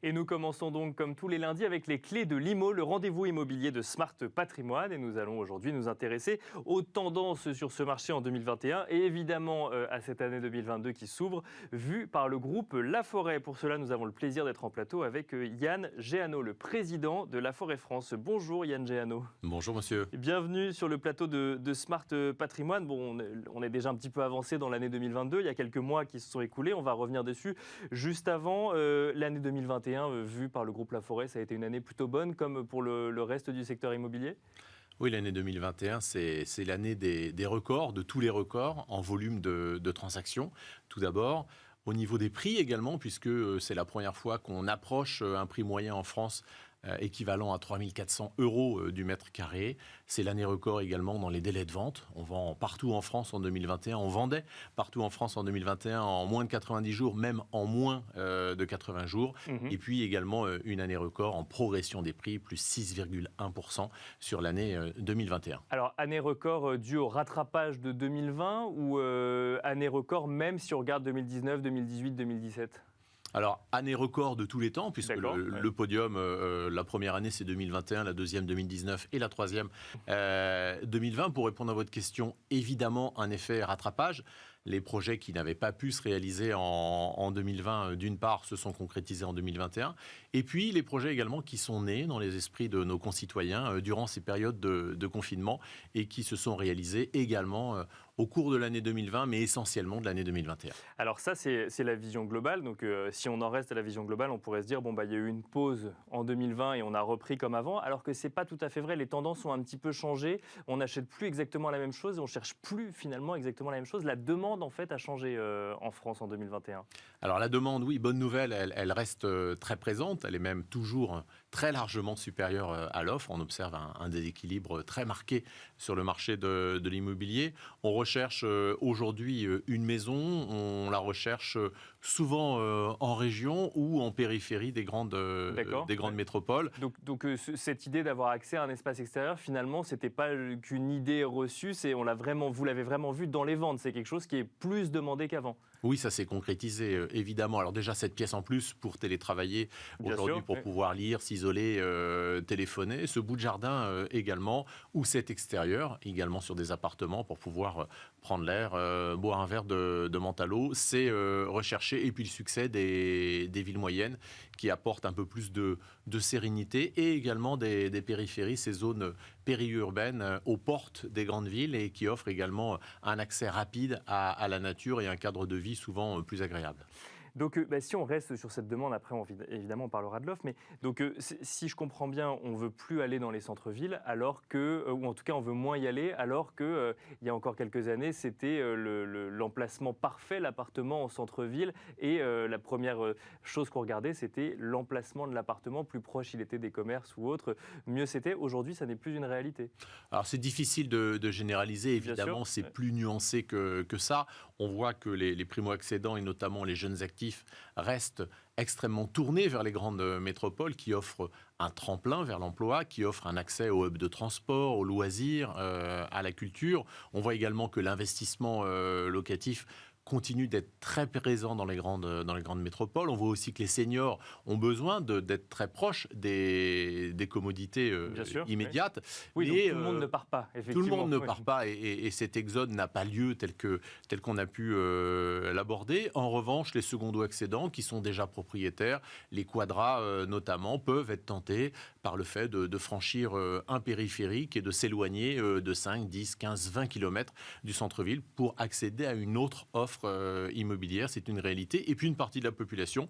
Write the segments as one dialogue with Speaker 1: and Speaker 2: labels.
Speaker 1: Et nous commençons donc comme tous les lundis avec les clés de l'IMO, le rendez-vous immobilier de Smart Patrimoine. Et nous allons aujourd'hui nous intéresser aux tendances sur ce marché en 2021 et évidemment à cette année 2022 qui s'ouvre, vue par le groupe Laforêt. Pour cela, nous avons le plaisir d'être en plateau avec Yann Géano, le président de Laforêt France. Bonjour Yann Géano.
Speaker 2: Bonjour monsieur.
Speaker 1: Bienvenue sur le plateau de Smart Patrimoine. Bon, on est déjà un petit peu avancé dans l'année 2022. Il y a quelques mois qui se sont écoulés. On va revenir dessus. Juste avant, l'année 2021, vue par le groupe Laforêt, ça a été une année plutôt bonne, comme pour le reste du secteur immobilier?
Speaker 2: Oui, l'année 2021, c'est l'année des records, de tous les records en volume de transactions. Tout d'abord, au niveau des prix également, puisque c'est la première fois qu'on approche un prix moyen en France équivalent à 3 400 € du mètre carré. C'est l'année record également dans les délais de vente. On vend partout en France en 2021. On vendait partout en France en 2021 en moins de 90 jours, même en moins de 80 jours. Et puis également une année record en progression des prix, plus 6,1% sur l'année 2021.
Speaker 1: Alors, année record due au rattrapage de 2020 ou année record même si on regarde 2019, 2018, 2017?
Speaker 2: Alors, année record de tous les temps, puisque le podium, la première année c'est 2021, la deuxième 2019 et la troisième 2020. Pour répondre à votre question, évidemment un effet rattrapage. Les projets qui n'avaient pas pu se réaliser en 2020, d'une part, se sont concrétisés en 2021. Et puis, les projets également qui sont nés dans les esprits de nos concitoyens durant ces périodes de confinement et qui se sont réalisés également au cours de l'année 2020, mais essentiellement de l'année 2021.
Speaker 1: Alors ça, c'est la vision globale. Donc si on en reste à la vision globale, on pourrait se dire, bon, il y a eu une pause en 2020 et on a repris comme avant, alors que ce n'est pas tout à fait vrai. Les tendances ont un petit peu changé. On n'achète plus exactement la même chose et on ne cherche plus finalement exactement la même chose. La demande, en fait, a changé en France en 2021.
Speaker 2: Alors la demande, oui, bonne nouvelle, elle reste très présente. Elle est même toujours très largement supérieure à l'offre. On observe un déséquilibre très marqué sur le marché de l'immobilier. On recherche aujourd'hui une maison, on la recherche souvent en région ou en périphérie des grandes métropoles.
Speaker 1: Donc cette idée d'avoir accès à un espace extérieur, finalement, ce n'était pas qu'une idée reçue, vous l'avez vraiment vu dans les ventes. C'est quelque chose qui est plus demandé qu'avant.
Speaker 2: Oui, ça s'est concrétisé, évidemment. Alors déjà, cette pièce en plus pour télétravailler aujourd'hui, pour pouvoir lire, s'isoler, téléphoner. Ce bout de jardin également, ou cet extérieur, également sur des appartements pour pouvoir prendre l'air, boire un verre de menthe à l'eau. C'est recherché. Et puis le succès des villes moyennes qui apportent un peu plus de sérénité et également des périphéries, ces zones périurbaines aux portes des grandes villes et qui offrent également un accès rapide à la nature et un cadre de vie souvent plus agréable.
Speaker 1: Donc, si on reste sur cette demande, après, évidemment, on parlera de l'offre, mais donc, si je comprends bien, on ne veut plus aller dans les centres-villes, alors que, ou en tout cas, on veut moins y aller, alors qu'il y a encore quelques années, c'était l'emplacement parfait, l'appartement en centre-ville, et la première chose qu'on regardait, c'était l'emplacement de l'appartement, plus proche il était des commerces ou autres, mieux c'était. Aujourd'hui, ça n'est plus une réalité.
Speaker 2: Alors, c'est difficile de généraliser, évidemment, c'est plus nuancé que ça. On voit que les primo-accédants, et notamment les jeunes actifs, restent extrêmement tournés vers les grandes métropoles qui offrent un tremplin vers l'emploi, qui offrent un accès aux hubs de transport, aux loisirs, à la culture. On voit également que l'investissement locatif continue d'être très présent dans les grandes métropoles. On voit aussi que les seniors ont besoin d'être très proches des commodités immédiates.
Speaker 1: Oui, donc tout le monde ne part pas, effectivement.
Speaker 2: Tout le monde ne part pas et cet exode n'a pas lieu tel qu'on a pu l'aborder. En revanche, les secondo-accédants qui sont déjà propriétaires, les quadras notamment, peuvent être tentés par le fait de franchir un périphérique et de s'éloigner de 5, 10, 15, 20 km du centre-ville pour accéder à une autre offre immobilière. C'est une réalité. Et puis une partie de la population,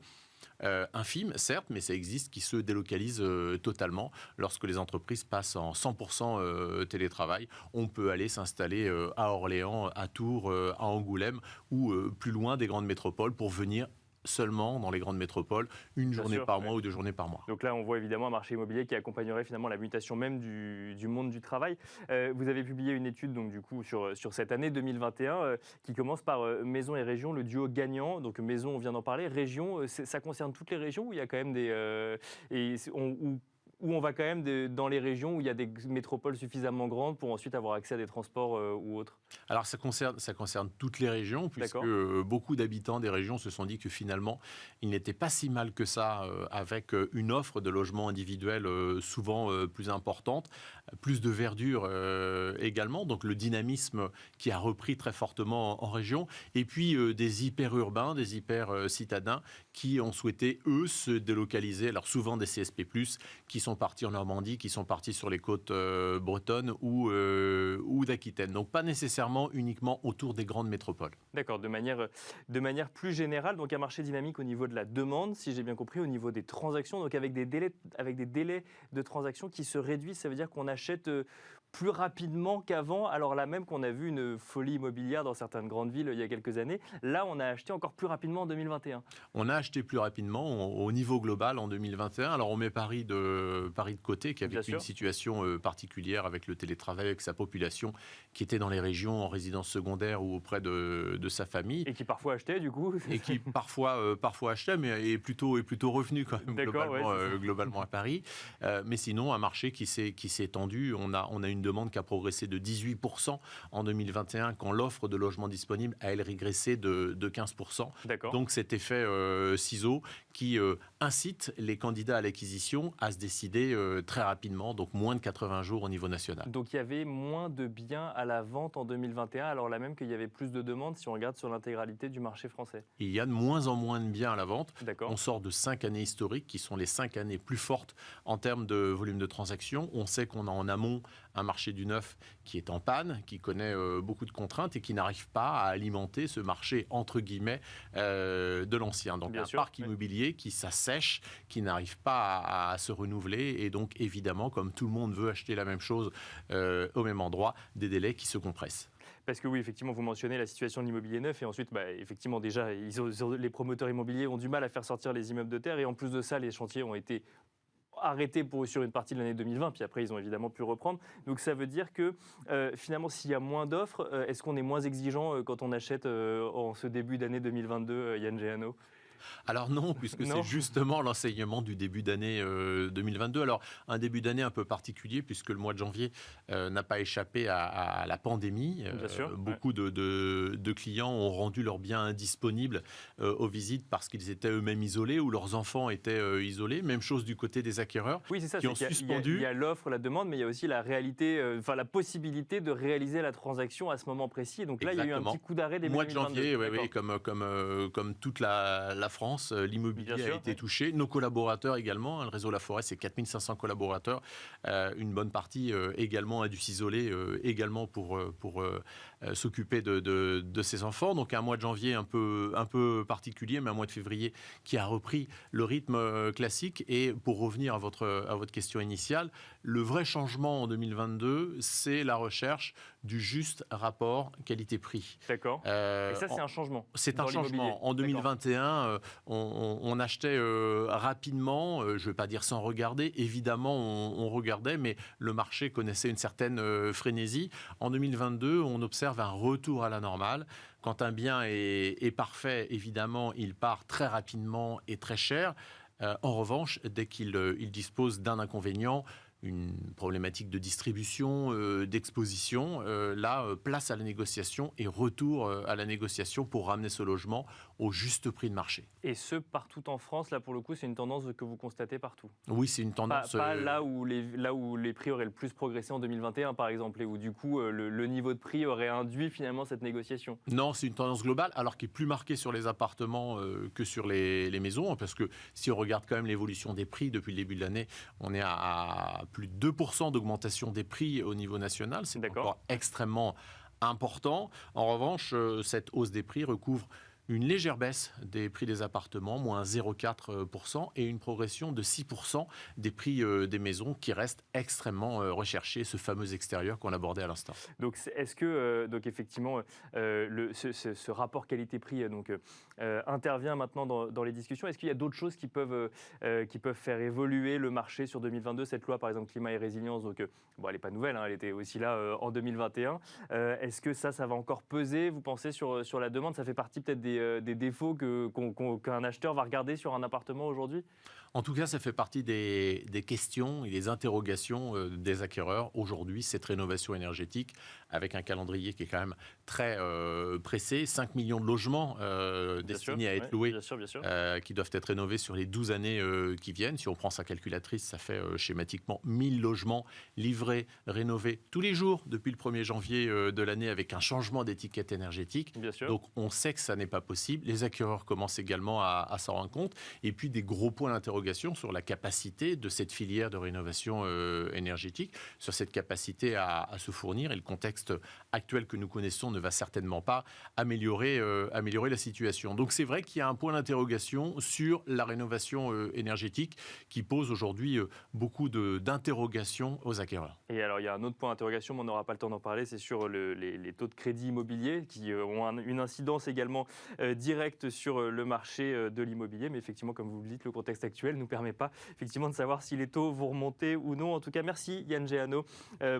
Speaker 2: infime certes, mais ça existe, qui se délocalise totalement lorsque les entreprises passent en 100% télétravail. On peut aller s'installer à Orléans, à Tours, à Angoulême ou plus loin des grandes métropoles pour venir seulement dans les grandes métropoles, une journée par mois ou 2 journées par mois.
Speaker 1: Donc là, on voit évidemment un marché immobilier qui accompagnerait finalement la mutation même du monde du travail. Vous avez publié une étude donc, du coup, sur cette année 2021 qui commence par Maison et Région, le duo gagnant. Donc Maison, on vient d'en parler. Région, ça concerne toutes les régions où il y a quand même où on va quand même dans les régions où il y a des métropoles suffisamment grandes pour ensuite avoir accès à des transports ou autres?
Speaker 2: Alors ça concerne toutes les régions, puisque
Speaker 1: D'accord.
Speaker 2: beaucoup d'habitants des régions se sont dit que finalement, il n'était pas si mal que ça, avec une offre de logements individuels souvent plus importante, plus de verdure également, donc le dynamisme qui a repris très fortement en région, et puis des hyper-urbains, des hyper-citadins qui ont souhaité, eux, se délocaliser, alors souvent des CSP+, qui sont partis en Normandie, qui sont partis sur les côtes bretonnes ou d'Aquitaine. Donc pas nécessairement uniquement autour des grandes métropoles.
Speaker 1: D'accord, de manière plus générale, donc un marché dynamique au niveau de la demande, si j'ai bien compris, au niveau des transactions, donc avec des délais de transaction qui se réduisent, ça veut dire qu'on achète plus rapidement qu'avant, alors là même qu'on a vu une folie immobilière dans certaines grandes villes il y a quelques années. Là, on a acheté encore plus rapidement en 2021.
Speaker 2: On a acheté plus rapidement au niveau global en 2021. Alors on met Paris de côté, qui a
Speaker 1: Bien
Speaker 2: vécu une
Speaker 1: sûr.
Speaker 2: situation particulière avec le télétravail, avec sa population qui était dans les régions en résidence secondaire ou auprès de sa famille.
Speaker 1: Et qui parfois achetait, du coup.
Speaker 2: Et qui parfois achetait, mais est plutôt revenu quand même
Speaker 1: D'accord, ouais, c'est ça.
Speaker 2: globalement à Paris. Mais sinon, un marché qui s'est étendu. On a une demande qui a progressé de 18% en 2021, quand l'offre de logements disponibles a, elle, régressé de 15%.
Speaker 1: D'accord.
Speaker 2: Donc cet effet ciseau qui incite les candidats à l'acquisition à se décider très rapidement, donc moins de 80 jours au niveau national.
Speaker 1: Donc il y avait moins de biens à la vente en 2021, alors là même qu'il y avait plus de demandes si on regarde sur l'intégralité du marché français.
Speaker 2: Il y a de moins en moins de biens à la vente.
Speaker 1: D'accord.
Speaker 2: On sort de 5 années historiques qui sont les 5 années plus fortes en termes de volume de transactions. On sait qu'on a en amont un marché du neuf qui est en panne, qui connaît beaucoup de contraintes et qui n'arrive pas à alimenter ce marché entre guillemets de l'ancien. Donc
Speaker 1: Bien
Speaker 2: un
Speaker 1: sûr,
Speaker 2: parc
Speaker 1: oui.
Speaker 2: immobilier qui s'assèche, qui n'arrive pas à se renouveler, et donc évidemment, comme tout le monde veut acheter la même chose au même endroit, des délais qui se compressent.
Speaker 1: Parce que oui, effectivement, vous mentionnez la situation de l'immobilier neuf et ensuite, effectivement, déjà, les promoteurs immobiliers ont du mal à faire sortir les immeubles de terre et en plus de ça, les chantiers ont été arrêtés sur une partie de l'année 2020, puis après, ils ont évidemment pu reprendre. Donc ça veut dire que finalement, s'il y a moins d'offres, est-ce qu'on est moins exigeant quand on achète en ce début d'année 2022, Yann Géano?
Speaker 2: Alors non, puisque
Speaker 1: Non.
Speaker 2: c'est justement l'enseignement du début d'année 2022. Alors un début d'année un peu particulier, puisque le mois de janvier n'a pas échappé à la pandémie.
Speaker 1: Bien sûr,
Speaker 2: Beaucoup de clients ont rendu leurs biens indisponibles aux visites parce qu'ils étaient eux-mêmes isolés ou leurs enfants étaient isolés. Même chose du côté des acquéreurs
Speaker 1: Oui, c'est ça.
Speaker 2: qui ont
Speaker 1: Il
Speaker 2: suspendu.
Speaker 1: y a l'offre, la demande, mais il y a aussi la réalité, la possibilité de réaliser la transaction à ce moment précis. Donc là, il y a eu un
Speaker 2: Exactement.
Speaker 1: petit coup d'arrêt début
Speaker 2: Mois de
Speaker 1: 2022.
Speaker 2: janvier, oui,
Speaker 1: D'accord.
Speaker 2: comme toute la France,
Speaker 1: Bien
Speaker 2: l'immobilier a
Speaker 1: sûr,
Speaker 2: été
Speaker 1: oui.
Speaker 2: touché. Nos collaborateurs également, le réseau La Forêt, c'est 4500 collaborateurs. Une bonne partie également a dû s'isoler également pour s'occuper de ses enfants. Donc un mois de janvier un peu particulier, mais un mois de février qui a repris le rythme classique. Et pour revenir à votre question initiale, le vrai changement en 2022, c'est la recherche du juste rapport qualité-prix.
Speaker 1: D'accord. Et ça, c'est un changement.
Speaker 2: C'est un
Speaker 1: dans l'immobilier.
Speaker 2: changement. En 2021, on achetait rapidement, je ne vais pas dire sans regarder, évidemment on regardait, mais le marché connaissait une certaine frénésie. En 2022, on observe un retour à la normale. Quand un bien est parfait, évidemment, il part très rapidement et très cher. En revanche, dès qu'il dispose d'un inconvénient, une problématique de distribution, d'exposition, place à la négociation et retour à la négociation pour ramener ce logement au juste prix de marché.
Speaker 1: Et ce, partout en France, là, pour le coup, c'est une tendance que vous constatez partout.
Speaker 2: Oui, c'est une tendance.
Speaker 1: Pas là où les prix auraient le plus progressé en 2021, par exemple, et où, du coup, le niveau de prix aurait induit, finalement, cette négociation.
Speaker 2: Non, c'est une tendance globale, alors qui est plus marquée sur les appartements que sur les maisons, parce que si on regarde quand même l'évolution des prix depuis le début de l'année, on est à plus de 2% d'augmentation des prix au niveau national. C'est encore extrêmement important. En revanche, cette hausse des prix recouvre une légère baisse des prix des appartements, moins 0,4%, et une progression de 6% des prix des maisons qui restent extrêmement recherchés, ce fameux extérieur qu'on abordait à l'instant.
Speaker 1: Donc, est-ce que, effectivement, ce rapport qualité-prix intervient maintenant dans les discussions? Est-ce qu'il y a d'autres choses qui peuvent faire évoluer le marché sur 2022? Cette loi, par exemple, climat et résilience, donc, elle n'est pas nouvelle, hein, elle était aussi là en 2021. Est-ce que ça va encore peser, vous pensez, sur la demande? Ça fait partie peut-être des défauts qu'un acheteur va regarder sur un appartement aujourd'hui?
Speaker 2: En tout cas, ça fait partie des questions et des interrogations des acquéreurs aujourd'hui, cette rénovation énergétique, avec un calendrier qui est quand même très pressé. 5 millions de logements destinés à être loués,
Speaker 1: bien sûr.
Speaker 2: qui doivent être rénovés sur les 12 années qui viennent. Si on prend sa calculatrice, ça fait schématiquement 1000 logements livrés, rénovés tous les jours depuis le 1er janvier de l'année, avec un changement d'étiquette énergétique.
Speaker 1: Bien sûr.
Speaker 2: Donc on sait que ça n'est pas possible. Les acquéreurs commencent également à s'en rendre compte. Et puis des gros points d'interrogation sur la capacité de cette filière de rénovation énergétique, sur cette capacité à se fournir. Et le contexte actuel que nous connaissons ne va certainement pas améliorer la situation. Donc c'est vrai qu'il y a un point d'interrogation sur la rénovation énergétique qui pose aujourd'hui beaucoup d'interrogations aux acquéreurs.
Speaker 1: Et alors, il y a un autre point d'interrogation, mais on n'aura pas le temps d'en parler, c'est sur les taux de crédit immobilier qui ont une incidence également directe sur le marché de l'immobilier. Mais effectivement, comme vous le dites, le contexte actuel ne nous permet pas effectivement de savoir si les taux vont remonter ou non. En tout cas, merci Yann Géano,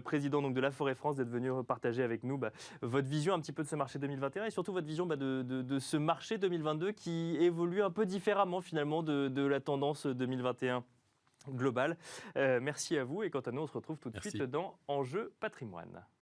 Speaker 1: président donc, de la Forêt France, d'être venu partager avec nous votre vision un petit peu de ce marché 2021 et surtout votre vision de ce marché 2022 qui évolue un peu différemment finalement de la tendance 2021 globale. Merci à vous et quant à nous, on se retrouve tout de suite dans Enjeu Patrimoine.